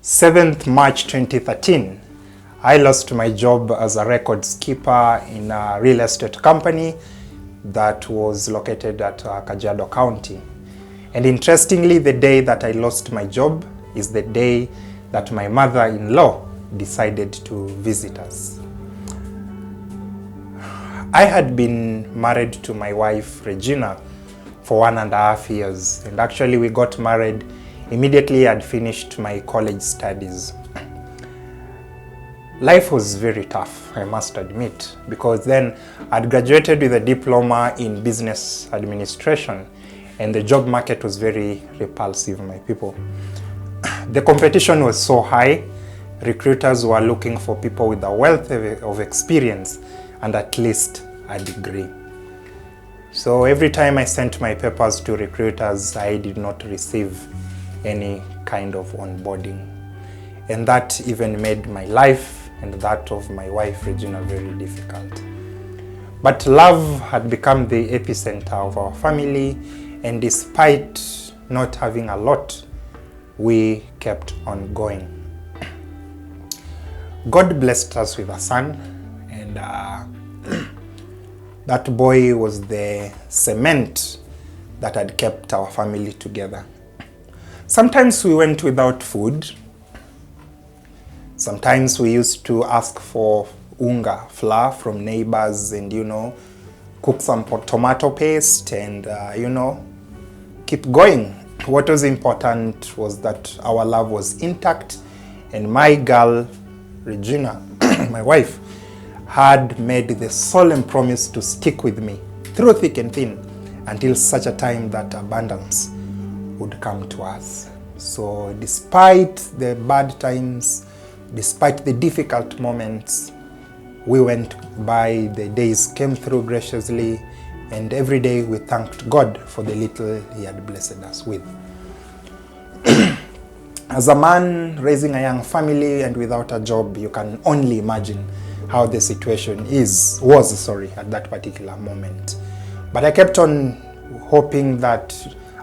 7th March 2013, I lost my job as a records keeper in a real estate company that was located at Kajiado County. And interestingly, the day that I lost my job is the day that my mother-in-law decided to visit us. I had been married to my wife, Regina, for 1.5 years. And actually we got married immediately I'd finished my college studies. Life was very tough, I must admit, because then I'd graduated with a diploma in business administration and the job market was very repulsive, my people. The competition was so high, recruiters were looking for people with a wealth of experience and at least a degree. So every time I sent my papers to recruiters, I did not receive any kind of onboarding. And that even made my life and that of my wife Regina very difficult. But love had become the epicenter of our family, and despite not having a lot, we kept on going. God blessed us with a son, and that boy was the cement that had kept our family together. Sometimes we went without food. Sometimes we used to ask for unga, flour from neighbors and, cook some tomato paste and, keep going. What was important was that our love was intact, and my girl, Regina, my wife, had made the solemn promise to stick with me through thick and thin until such a time that abundance would come to us. So despite the bad times, despite the difficult moments, we went by, the days came through graciously, and every day we thanked God for the little He had blessed us with. As a man raising a young family and without a job, you can only imagine how the situation was at that particular moment. But I kept on hoping that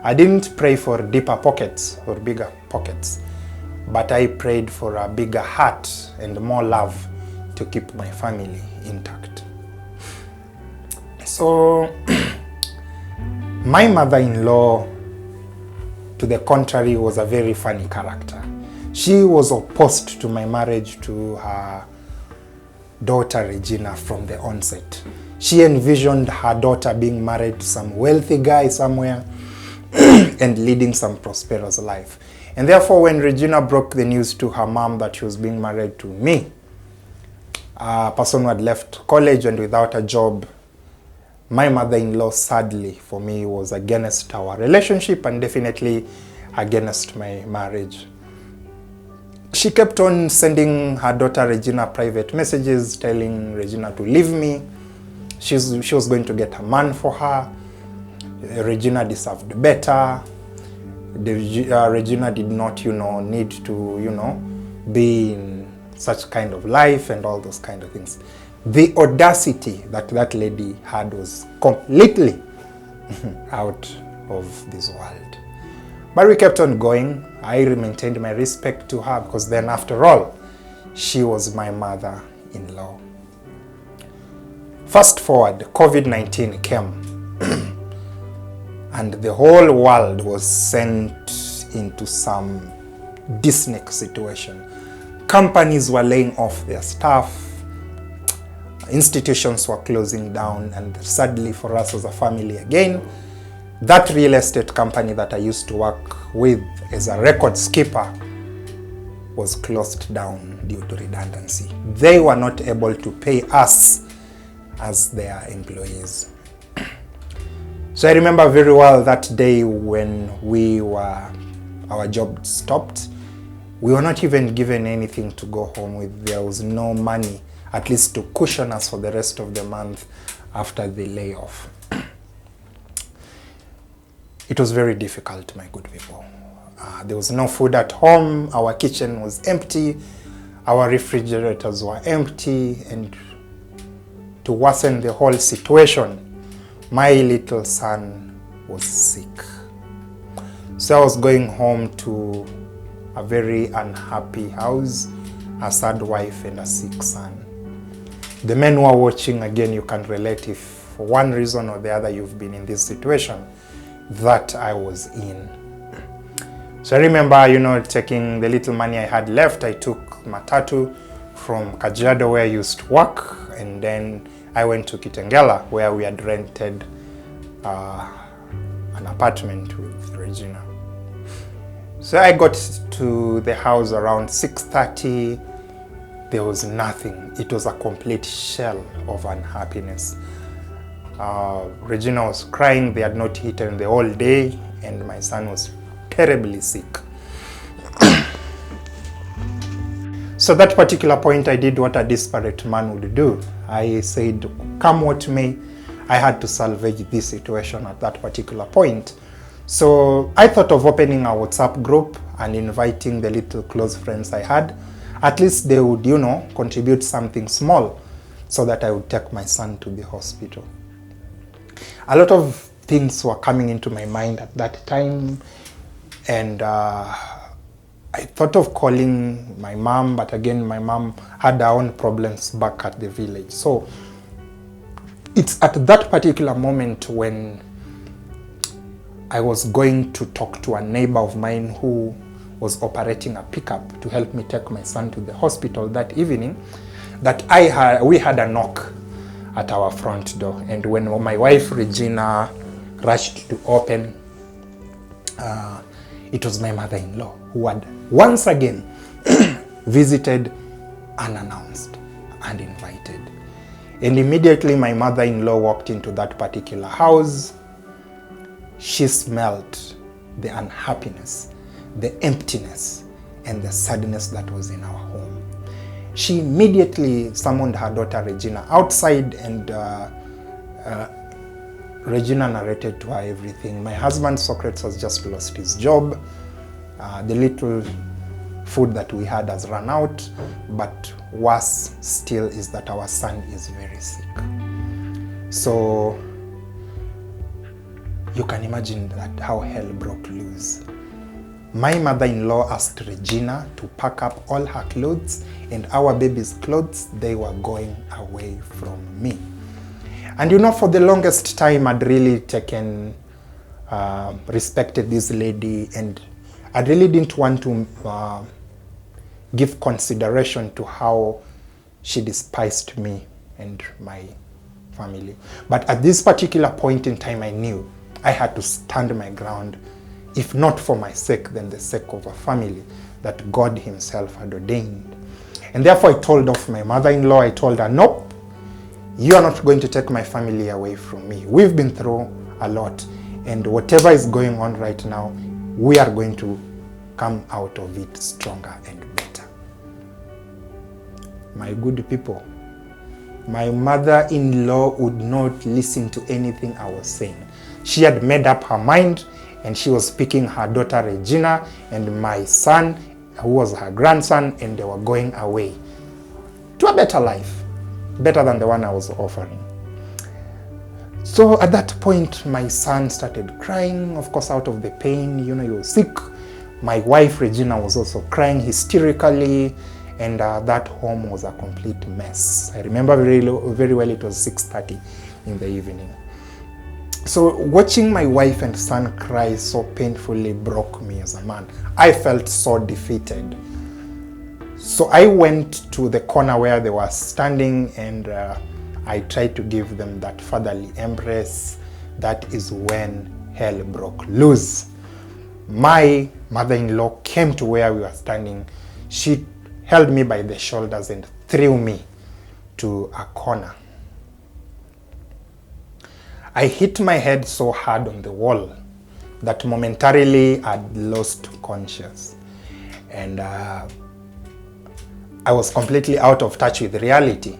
I didn't pray for deeper pockets or bigger pockets, but I prayed for a bigger heart and more love to keep my family intact. So my mother-in-law, to the contrary, was a very funny character. She was opposed to my marriage to her daughter Regina from the onset. She envisioned her daughter being married to some wealthy guy somewhere and leading some prosperous life. And therefore, when Regina broke the news to her mom that she was being married to me, a person who had left college and without a job, my mother-in-law, sadly for me, was against our relationship and definitely against my marriage. She kept on sending her daughter Regina private messages telling Regina to leave me. She was going to get a man for her. Regina deserved better. Regina did not, need to, be in such kind of life and all those kind of things. The audacity that that lady had was completely out of this world. But we kept on going. I maintained my respect to her because then, after all, she was my mother-in-law. Fast forward, COVID-19 came and the whole world was sent into some dyspneic situation. Companies were laying off their staff. Institutions were closing down, and sadly for us as a family again, that real estate company that I used to work with as a records keeper was closed down due to redundancy. They were not able to pay us as their employees. So I remember very well that day when our job stopped. We were not even given anything to go home with. There was no money, at least to cushion us for the rest of the month after the layoff. It was very difficult, my good people. There was no food at home. Our kitchen was empty. Our refrigerators were empty. And to worsen the whole situation, my little son was sick. So I was going home to a very unhappy house, a sad wife and a sick son. The men who are watching, again, you can relate if for one reason or the other you've been in this situation that I was in. So I remember, taking the little money I had left, I took matatu from Kajiado where I used to work, and then I went to Kitengela where we had rented an apartment with Regina. So I got to the house around 6:30. There was nothing. It was a complete shell of unhappiness. Regina was crying. They had not eaten the whole day, and my son was terribly sick. So that particular point, I did what a desperate man would do. I said, come what may, I had to salvage this situation at that particular point. So I thought of opening a WhatsApp group and inviting the little close friends I had. At least they would, contribute something small so that I would take my son to the hospital. A lot of things were coming into my mind at that time, and I thought of calling my mom, but again, my mom had her own problems back at the village. So it's at that particular moment when I was going to talk to a neighbor of mine who was operating a pickup to help me take my son to the hospital that evening, that we had a knock at our front door. And when my wife Regina rushed to open, it was my mother-in-law who had once again visited unannounced and invited. And immediately my mother-in-law walked into that particular house. She smelled the unhappiness, the emptiness, and the sadness that was in our home. She immediately summoned her daughter Regina outside, and Regina narrated to her everything. My husband Socrates has just lost his job. The little food that we had has run out, but worse still is that our son is very sick. So you can imagine that how hell broke loose. My mother-in-law asked Regina to pack up all her clothes and our baby's clothes. They were going away from me. And for the longest time I'd really respected this lady, and I really didn't want to give consideration to how she despised me and my family. But at this particular point in time, I knew I had to stand my ground, if not for my sake, then the sake of a family that God himself had ordained. And therefore I told off my mother-in-law. I told her, nope, you are not going to take my family away from me. We've been through a lot, and whatever is going on right now, we are going to come out of it stronger and better. My good people, my mother-in-law would not listen to anything I was saying. She had made up her mind, and she was picking her daughter Regina and my son, who was her grandson, and they were going away to a better life, better than the one I was offering. So at that point, my son started crying, of course, out of the pain. He was sick. My wife Regina was also crying hysterically, and that home was a complete mess. I remember very well, it was 6:30 in the evening. So watching my wife and son cry so painfully broke me as a man. I felt so defeated. So I went to the corner where they were standing, and I tried to give them that fatherly embrace. That is when hell broke loose. My mother-in-law came to where we were standing. She held me by the shoulders and threw me to a corner. I hit my head so hard on the wall that momentarily I'd lost conscious. And I was completely out of touch with reality.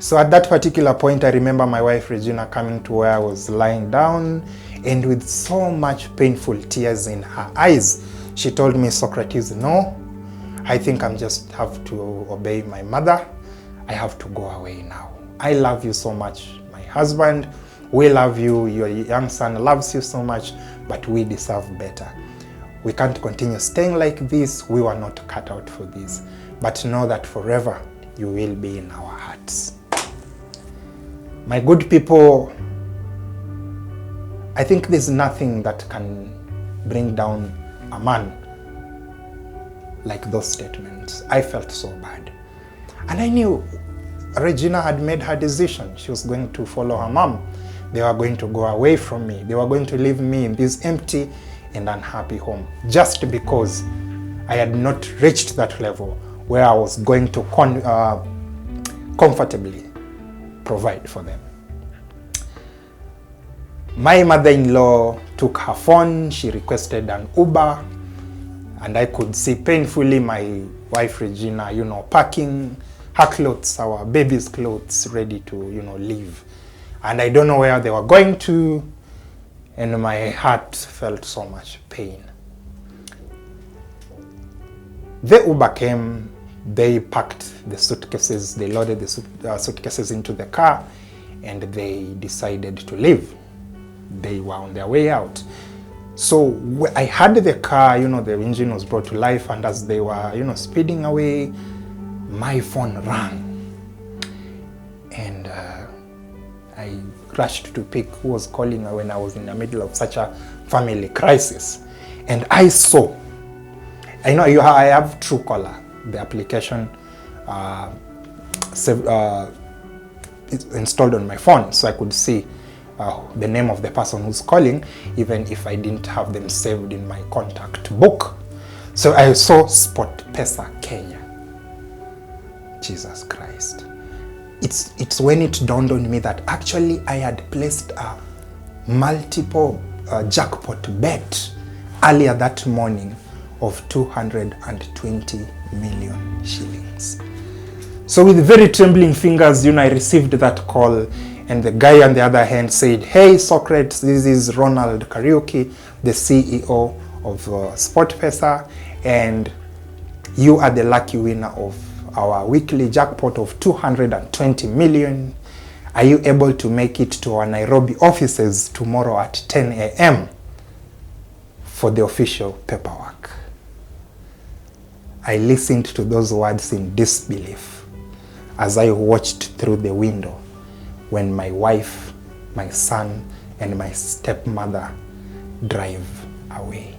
So at that particular point, I remember my wife Regina coming to where I was lying down, and with so much painful tears in her eyes, she told me, Socrates, no, I think I'm just have to obey my mother. I have to go away now. I love you so much, my husband. We love you. Your young son loves you so much, but we deserve better. We can't continue staying like this. We were not cut out for this. But know that forever you will be in our hearts. My good people, I think there's nothing that can bring down a man like those statements. I felt so bad. And I knew Regina had made her decision. She was going to follow her mom. They were going to go away from me. They were going to leave me in this empty and unhappy home just because I had not reached that level where I was going to comfortably provide for them. My mother-in-law took her phone. She requested an Uber, and I could see painfully my wife Regina, packing her clothes, our baby's clothes, ready to, leave. And I don't know where they were going to, and my heart felt so much pain. The Uber came, they packed the suitcases, they loaded the suitcases into the car, and they decided to leave. They were on their way out. So I had the car, the engine was brought to life, and as they were, speeding away, my phone rang. And I rushed to pick who was calling when I was in the middle of such a family crisis. And I saw, I have Truecaller, the application installed on my phone, so I could see the name of the person who's calling, even if I didn't have them saved in my contact book. So I saw SportPesa Kenya. Jesus Christ. It's when it dawned on me that actually I had placed a multiple jackpot bet earlier that morning of 220 million shillings. So with very trembling fingers, I received that call, and the guy on the other hand said, "Hey Socrates, this is Ronald Kariuki, the CEO of SportPesa, and you are the lucky winner of our weekly jackpot of 220 million. Are you able to make it to our Nairobi offices tomorrow at 10 a.m. for the official paperwork?" I listened to those words in disbelief as I watched through the window when my wife, my son, and my stepmother drive away.